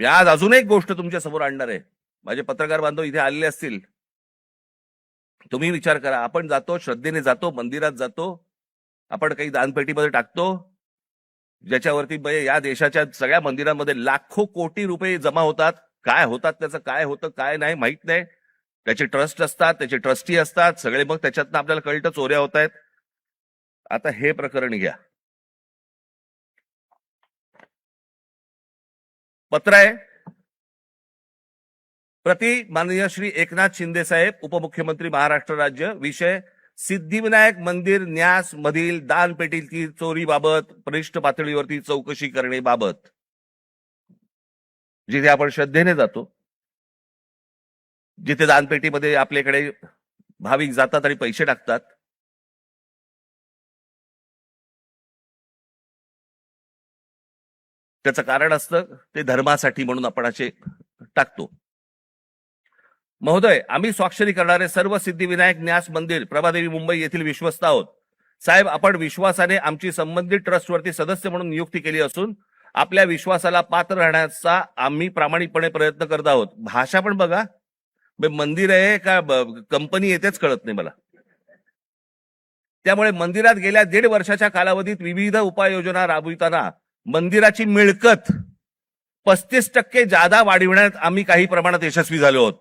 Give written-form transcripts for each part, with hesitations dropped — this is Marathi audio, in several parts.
मी आज अजून एक गोष्ट तुमच्या समोर आणणार आहे. माझे पत्रकार बांधव इथे आलेले असतील, तुम्ही विचार करा. आपण जातो, श्रद्धेने जातो, मंदिरात जातो, आपण काही दानपेटीमध्ये टाकतो, ज्याच्यावरती या देशाच्या सगळ्या मंदिरांमध्ये लाखो कोटी रुपये जमा होतात. काय होतात, त्याचं काय होतं काय नाही माहित नाही. त्याचे ट्रस्ट असतात, त्याचे ट्रस्टी असतात सगळे, मग त्याच्यातनं आपल्याला कळतं चोऱ्या होत आहेत. आता हे प्रकरण घ्या. पत्र आहे प्रति माननीय श्री एकनाथ शिंदे साहेब, उपमुख्यमंत्री महाराष्ट्र राज्य. विषय सिद्धिविनायक मंदिर न्यास मधील दानपेटीची चोरीबाबत वरिष्ठ पातळीवरती चौकशी करण्याबाबत. जिथे आपण श्रद्धेने जातो, जिथे दानपेटीमध्ये आपल्याकडे भाविक जातात आणि पैसे टाकतात, त्याचं कारण असतं ते धर्मासाठी म्हणून आपण असे टाकतो. महोदय, आम्ही स्वाक्षरी करणारे सर्व सिद्धिविनायक न्यास मंदिर प्रभादेवी मुंबई येथील विश्वस्त आहोत. साहेब, आपण विश्वासाने आमची संबंधित ट्रस्टवरती सदस्य म्हणून नियुक्ती केली असून आपल्या विश्वासाला पात्र राहण्याचा आम्ही प्रामाणिकपणे प्रयत्न करत आहोत. भाषा पण बघा, मंदिर आहे का कंपनी येतेच कळत नाही मला. त्यामुळे मंदिरात गेल्या 1.5 वर्षाच्या कालावधीत विविध उपाययोजना राबविताना मंदिराची मिळकत 35% जादा वाढविण्यात आम्ही काही प्रमाणात यशस्वी झालो आहोत.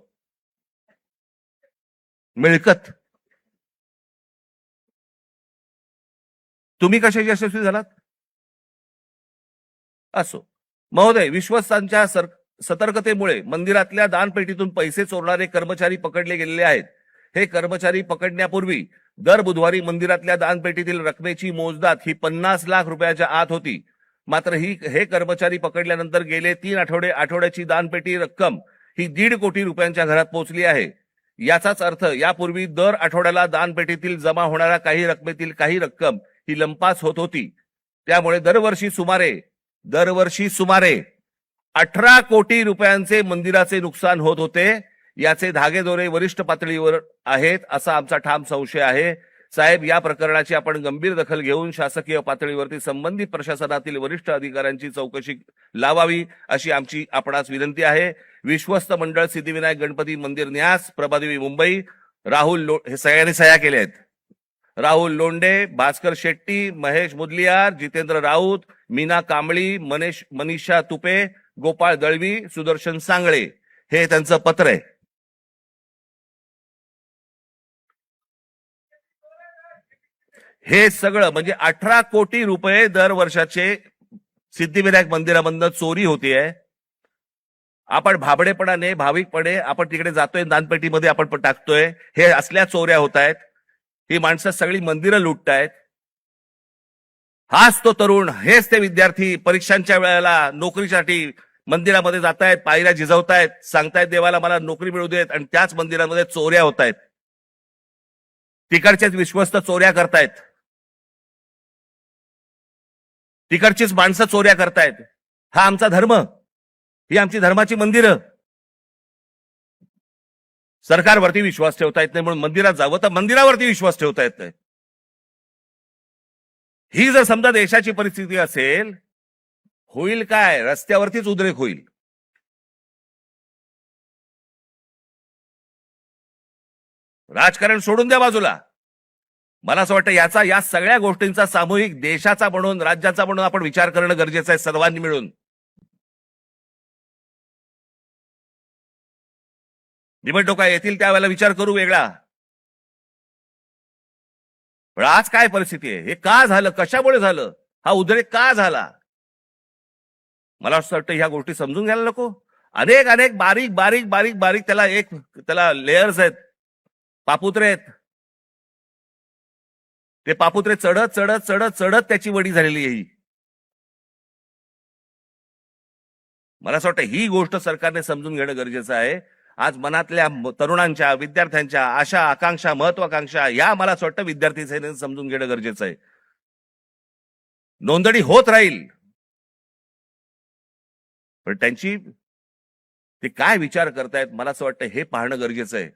मिळकत तुम्ही कसे यशस्वी झालात? असो महोदय, विश्वस्तांच्या सतर्कतेमुळे मंदिरातल्या दानपेटीतून पैसे चोरणारे कर्मचारी पकडले गेलेले आहेत. हे कर्मचारी पकडण्यापूर्वी दर बुधवारी मंदिरातल्या दानपेटीतील रकमेची मोजदाद ही 50 लाख रुपयाच्या आत होती. मात्र हे कर्मचारी पकडल्यानंतर गेले 3 आठवड्याची दानपेटी रक्कम ही 1.5 कोटी रुपयांच्या घरात पोहोचली आहे. याचाच अर्थ यापूर्वी दर आठवड्याला दानपेटीतील जमा होणाऱ्या काही रकमेतील काही रक्कम ही लंपास होत होती. त्यामुळे दरवर्षी सुमारे 18 कोटी रुपयांचे मंदिराचे नुकसान होत होते. याचे धागेदोरे वरिष्ठ पातळीवर आहेत असा आमचा ठाम संशय आहे. साहेब, या प्रकरणाची आपण गंभीर दखल घेऊन शासकीय पातळीवरती संबंधित प्रशासनातील वरिष्ठ अधिकाऱ्यांची चौकशी लावावी अशी आमची आपणास विनंती आहे. विश्वस्त मंडळ सिद्धिविनायक गणपती मंदिर न्यास प्रभादेवी मुंबई. राहुल हे सगळ्यांनी सह्या केल्या आहेत. राहुल लोंढे, भास्कर शेट्टी, महेश मुदलियार, जितेंद्र राऊत, मीना कांबळी, मनीषा तुपे, गोपाळ दळवी, सुदर्शन सांगळे, हे त्यांचं पत्र आहे. हे सगळं म्हणजे 18 कोटी रुपये दर वर्षाचे सिद्धिविनायक मंदिरामधनं चोरी होतीये. आपण भाबडेपणाने भाविकपणे आपण तिकडे जातोय, दानपेटीमध्ये आपण टाकतोय, हे असल्या चोऱ्या होत आहेत. ही माणसं सगळी मंदिरं लुटतायत. हाच तो तरुण, हेच ते विद्यार्थी परीक्षांच्या वेळेला नोकरीसाठी मंदिरामध्ये जातायत, पायऱ्या झिजवतायत, सांगतायत देवाला मला नोकरी मिळू देत, आणि त्याच मंदिरामध्ये चोऱ्या होत आहेत. तिकडचेच विश्वस्त चोऱ्या करतायत, तिकडचीच माणसं चोऱ्या करतायत. हा आमचा धर्म, ही आमची धर्माची मंदिरं. सरकारवरती विश्वास ठेवता येत नाही म्हणून मंदिरात जावं, तर मंदिरावरती विश्वास ठेवता येत नाही. ही जर समजा देशाची परिस्थिती असेल, होईल काय? रस्त्यावरतीच उद्रेक होईल. राजकारण सोडून द्या बाजूला. मला असं वाटतं या सगळ्या गोष्टींचा सामूहिक देशाचा म्हणून, राज्याचा म्हणून आपण विचार करणं गरजेचं आहे सर्वांनी मिळून. निवडणुका येतील त्यावेळेला विचार करू वेगळा, पण आज काय परिस्थिती आहे? हे का झालं? कशामुळे झालं? हा उद्रेक का झाला? मला असं वाटतं ह्या गोष्टी समजून घ्यायला नको. अनेक बारीक बारीक बारीक बारीक त्याला लेयर्स आहेत, पापुत्रे आहेत. ते पापुत्रे चढत चढत चढत चढत त्याची वडी झालेली आहे. मला असं वाटतं ही गोष्ट सरकारने समजून घेणं गरजेचं आहे. आज मनातल्या तरुणांच्या, विद्यार्थ्यांच्या आशा आकांक्षा, महत्वाकांक्षा, या मला असं वाटतं विद्यार्थी सेनेने समजून घेणं गरजेचं आहे. नोंदणी होत राहील, पण त्यांची ते काय विचार करतायत मला असं वाटतं हे पाहणं गरजेचं आहे.